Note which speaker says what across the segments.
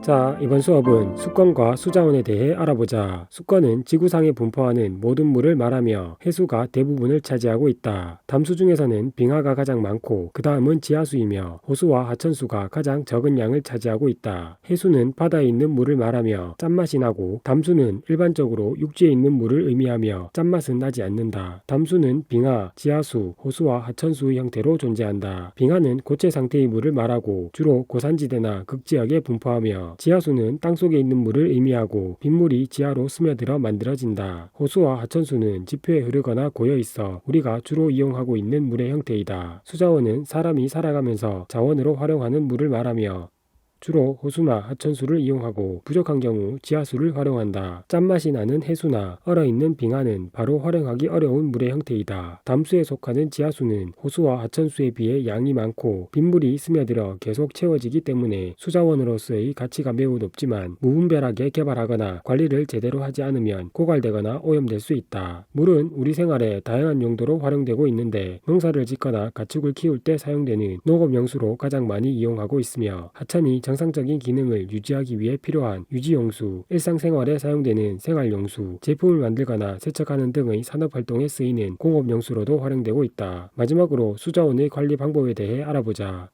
Speaker 1: 자, 이번 수업은 수권과 수자원에 대해 알아보자. 수권은 지구상에 분포하는 모든 물을 말하며 해수가 대부분을 차지하고 있다. 담수 중에서는 빙하가 가장 많고 그 다음은 지하수이며 호수와 하천수가 가장 적은 양을 차지하고 있다. 해수는 바다에 있는 물을 말하며 짠맛이 나고 담수는 일반적으로 육지에 있는 물을 의미하며 짠맛은 나지 않는다. 담수는 빙하, 지하수, 호수와 하천수의 형태로 존재한다. 빙하는 고체 상태의 물을 말하고 주로 고산지대나 극지역에 분포하며 지하수는 땅속에 있는 물을 의미하고 빗물이 지하로 스며들어 만들어진다. 호수와 하천수는 지표에 흐르거나 고여있어 우리가 주로 이용하고 있는 물의 형태이다. 수자원은 사람이 살아가면서 자원으로 활용하는 물을 말하며 주로 호수나 하천수를 이용하고 부족한 경우 지하수를 활용한다. 짠맛이 나는 해수나 얼어있는 빙하는 바로 활용하기 어려운 물의 형태이다. 담수에 속하는 지하수는 호수와 하천수에 비해 양이 많고 빗물이 스며들어 계속 채워지기 때문에 수자원으로서의 가치가 매우 높지만 무분별하게 개발하거나 관리를 제대로 하지 않으면 고갈되거나 오염될 수 있다. 물은 우리 생활에 다양한 용도로 활용되고 있는데 농사를 짓거나 가축을 키울 때 사용되는 농업용수로 가장 많이 이용하고 있으며 하천이 정상적인 기능을 유지하기 위해 필요한 유지용수, 일상생활에 사용되는 생활용수, 제품을 만들거나 세척하는 등의 산업활동에 쓰이는 공업용수로도 활용되고 있다. 마지막으로 수자원의 관리 방법에 대해 알아보자.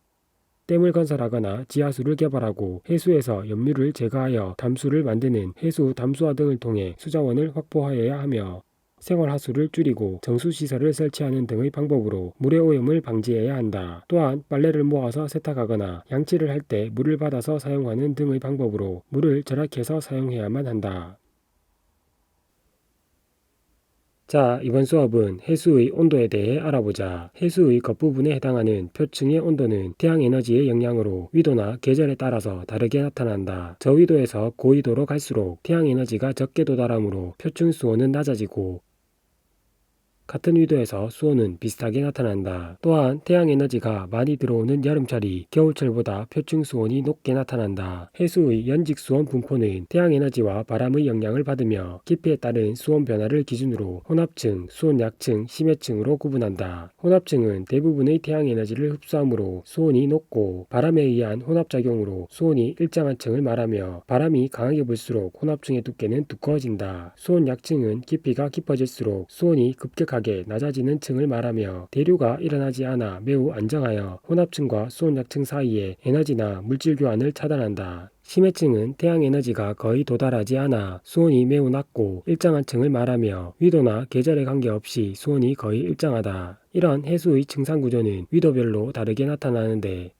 Speaker 1: 댐을 건설하거나 지하수를 개발하고 해수에서 염류를 제거하여 담수를 만드는 해수 담수화 등을 통해 수자원을 확보하여야 하며 생활하수를 줄이고 정수시설을 설치하는 등의 방법으로 물의 오염을 방지해야 한다. 또한 빨래를 모아서 세탁하거나 양치를 할 때 물을 받아서 사용하는 등의 방법으로 물을 절약해서 사용해야만 한다. 자, 이번 수업은 해수의 온도에 대해 알아보자. 해수의 겉부분에 해당하는 표층의 온도는 태양에너지의 영향으로 위도나 계절에 따라서 다르게 나타난다. 저위도에서 고위도로 갈수록 태양에너지가 적게 도달하므로 표층 수온은 낮아지고 같은 위도에서 수온은 비슷하게 나타난다. 또한 태양에너지가 많이 들어오는 여름철이 겨울철보다 표층 수온이 높게 나타난다. 해수의 연직 수온 분포는 태양에너지와 바람의 영향을 받으며 깊이에 따른 수온 변화를 기준으로 혼합층, 수온 약층, 심해층으로 구분한다. 혼합층은 대부분의 태양에너지를 흡수하므로 수온이 높고 바람에 의한 혼합작용으로 수온이 일정한 층을 말하며 바람이 강하게 불수록 혼합층의 두께는 두꺼워진다. 수온 약층은 깊이가 깊어질수록 수온이 급격하게 낮아지는 층을 말하며 대류가 일어나지 않아 매우 안정하여 혼합층과 수온 약층 사이에 에너지나 물질 교환을 차단한다. 심해층은 태양에너지가 거의 도달하지 않아 수온이 매우 낮고 일정한 층을 말하며 위도나 계절에 관계없이 수온이 거의 일정하다. 이런 해수의 층상구조는 위도별로 다르게 나타나는데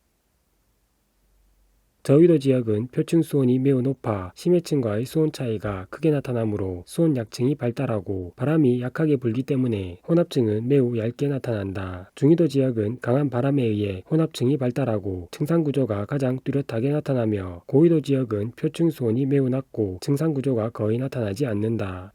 Speaker 1: 저위도 지역은 표층 수온이 매우 높아 심해층과의 수온 차이가 크게 나타나므로 수온 약층이 발달하고 바람이 약하게 불기 때문에 혼합층은 매우 얇게 나타난다. 중위도 지역은 강한 바람에 의해 혼합층이 발달하고 층상구조가 가장 뚜렷하게 나타나며 고위도 지역은 표층 수온이 매우 낮고 층상구조가 거의 나타나지 않는다.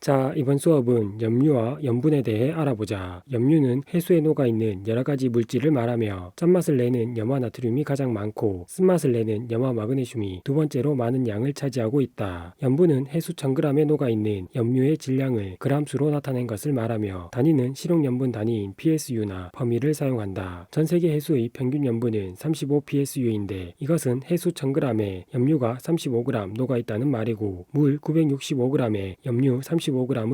Speaker 1: 자, 이번 수업은 염류와 염분에 대해 알아보자. 염류는 해수에 녹아있는 여러가지 물질을 말하며 짠맛을 내는 염화나트륨이 가장 많고 쓴맛을 내는 염화마그네슘이 두 번째로 많은 양을 차지하고 있다. 염분은 해수 1000g에 녹아있는 염류의 질량을 그람수로 나타낸 것을 말하며 단위는 실용염분 단위인 PSU나 퍼미를 사용한다. 전세계 해수의 평균 염분은 35 PSU인데 이것은 해수 1000g에 염류가 35g 녹아있다는 말이고 물 965g에 염류 35g을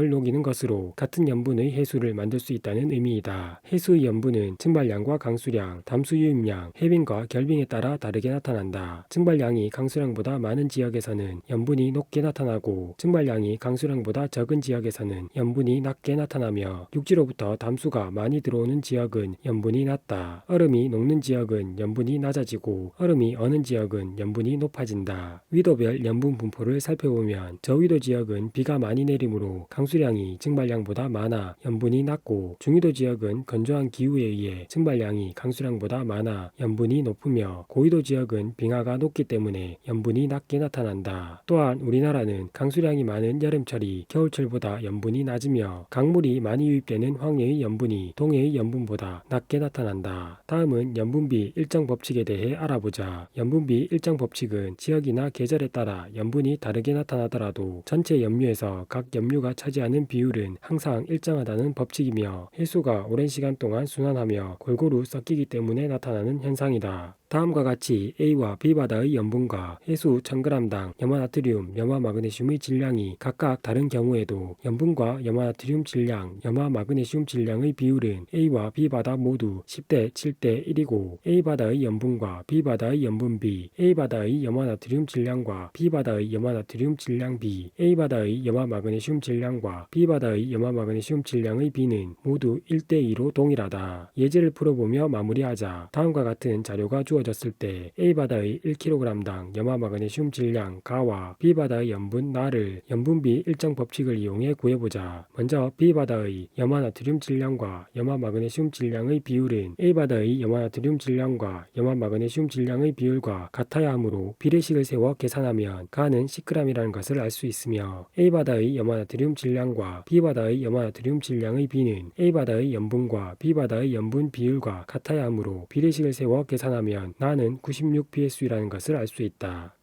Speaker 1: 녹이는 것으로 같은 염분의 해수를 만들 수 있다는 의미이다. 해수의 염분은 증발량과 강수량, 담수 유입량, 해빙과 결빙에 따라 다르게 나타난다. 증발량이 강수량보다 많은 지역에서는 염분이 높게 나타나고 증발량이 강수량보다 적은 지역에서는 염분이 낮게 나타나며 육지로부터 담수가 많이 들어오는 지역은 염분이 낮다. 얼음이 녹는 지역은 염분이 낮아지고 얼음이 어는 지역은 염분이 높아진다. 위도별 염분 분포를 살펴보면 저위도 지역은 비가 많이 내리므로 강수량이 증발량보다 많아 염분이 낮고 중위도 지역은 건조한 기후에 의해 증발량이 강수량보다 많아 염분이 높으며 고위도 지역은 빙하가 높기 때문에 염분이 낮게 나타난다. 또한 우리나라는 강수량이 많은 여름철이 겨울철보다 염분이 낮으며 강물이 많이 유입되는 황해의 염분이 동해의 염분보다 낮게 나타난다. 다음은 염분비 일정 법칙에 대해 알아보자. 염분비 일정 법칙은 지역이나 계절에 따라 염분이 다르게 나타나더라도 전체 염류에서 각 염류 염류가 차지하는 비율은 항상 일정하다는 법칙이며 해수가 오랜 시간 동안 순환하며 골고루 섞이기 때문에 나타나는 현상이다. 다음과 같이 A와 B바다의 염분과 해수 1000g당 염화나트륨, 염화마그네슘의 질량이 각각 다른 경우에도 염분과 염화나트륨 질량, 염화마그네슘 질량의 비율은 A와 B바다 모두 10대 7대 1이고 A바다의 염분과 B바다의 염분비, A바다의 염화나트륨 질량과 B바다의 염화나트륨 질량 비, A바다의 염화마그네슘 질량과 B바다의 염화마그네슘 질량의 비는 모두 1대2로 동일하다. 예제를 풀어보며 마무리하자. 다음과 같은 자료가 주어졌을 때 A바다의 1kg당 염화마그네슘 질량 가와 B바다의 염분 나를 염분비 일정 법칙을 이용해 구해보자. 먼저 B바다의 염화나트륨 질량과 염화마그네슘 질량의 비율은 A바다의 염화나트륨 질량과 염화마그네슘 질량의 비율과 같아야 하므로 비례식을 세워 계산하면 가는 10g이라는 것을 알 수 있으며 A바다의 염화나트륨 질량과 B바다의 염화나트륨 질량의 비는 A바다의 염분과 B바다의 염분 비율과 같아야 하므로 비례식을 세워 계산하면 나는 96psu라는 것을 알 수 있다.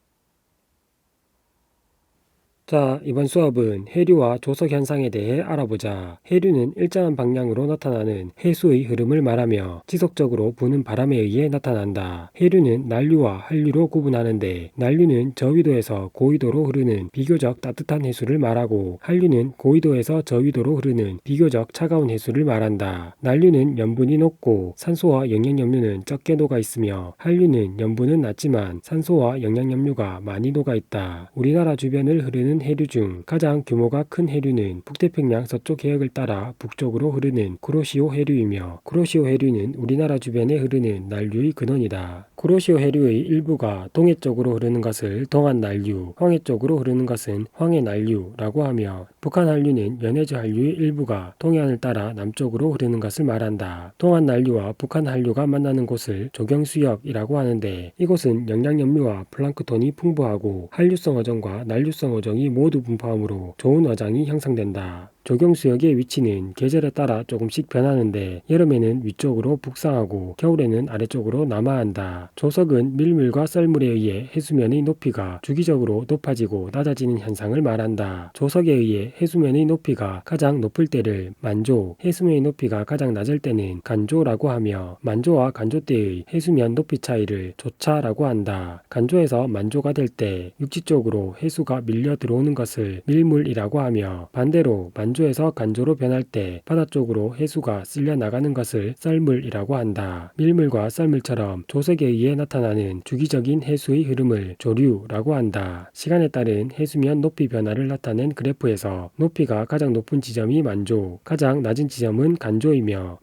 Speaker 1: 자, 이번 수업은 해류와 조석 현상에 대해 알아보자. 해류는 일정한 방향으로 나타나는 해수의 흐름을 말하며 지속적으로 부는 바람에 의해 나타난다. 해류는 난류와 한류로 구분하는데 난류는 저위도에서 고위도로 흐르는 비교적 따뜻한 해수를 말하고 한류는 고위도에서 저위도로 흐르는 비교적 차가운 해수를 말한다. 난류는 염분이 높고 산소와 영양염류는 적게 녹아 있으며 한류는 염분은 낮지만 산소와 영양염류가 많이 녹아 있다. 우리나라 주변을 흐르는 해류 중 가장 규모가 큰 해류는 북태평양 서쪽 해역을 따라 북쪽으로 흐르는 쿠로시오 해류이며 쿠로시오 해류는 우리나라 주변에 흐르는 난류의 근원이다. 쿠로시오 해류의 일부가 동해 쪽으로 흐르는 것을 동안난류, 황해 쪽으로 흐르는 것은 황해난류라고 하며 북한 한류는 연해저 한류의 일부가 동해안을 따라 남쪽으로 흐르는 것을 말한다. 동안난류와 북한 한류가 만나는 곳을 조경수역이라고 하는데 이곳은 영양염류와 플랑크톤이 풍부하고 한류성 어종과 난류성 어종이 모두 분포하므로 좋은 어장이 형성된다. 조경수역의 위치는 계절에 따라 조금씩 변하는데 여름에는 위쪽으로 북상하고 겨울에는 아래쪽으로 남하한다. 조석은 밀물과 썰물에 의해 해수면의 높이가 주기적으로 높아지고 낮아지는 현상을 말한다. 조석에 의해 해수면의 높이가 가장 높을 때를 만조, 해수면의 높이가 가장 낮을 때는 간조라고 하며 만조와 간조 때의 해수면 높이 차이를 조차라고 한다. 간조에서 만조가 될 때 육지 쪽으로 해수가 밀려 들어오는 것을 밀물이라고 하며 반대로 만조에서 간조로 변할 때 바다 쪽으로 해수가 쓸려 나가는 것을 썰물이라고 한다. 밀물과 썰물처럼 조석에 의해 나타나는 주기적인 해수의 흐름을 조류라고 한다. 시간에 따른 해수면 높이 변화를 나타낸 그래프에서 높이가 가장 높은 지점이 만조, 가장 낮은 지점은 간조이며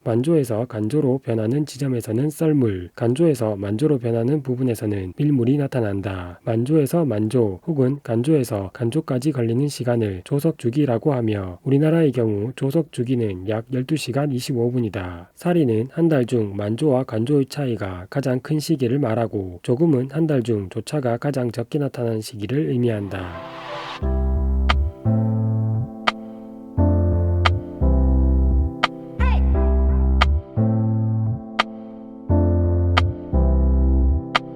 Speaker 1: 만조에서 간조로 변하는 지점에서는 썰물, 간조에서 만조로 변하는 부분에서는 밀물이 나타난다. 만조에서 만조 혹은 간조에서 간조까지 걸리는 시간을 조석주기라고 하며 우리나라의 경우 조석주기는 약 12시간 25분이다. 사리는 한 달 중 만조와 간조의 차이가 가장 큰 시기를 말하고 조금은 한 달 중 조차가 가장 적게 나타나는 시기를 의미한다.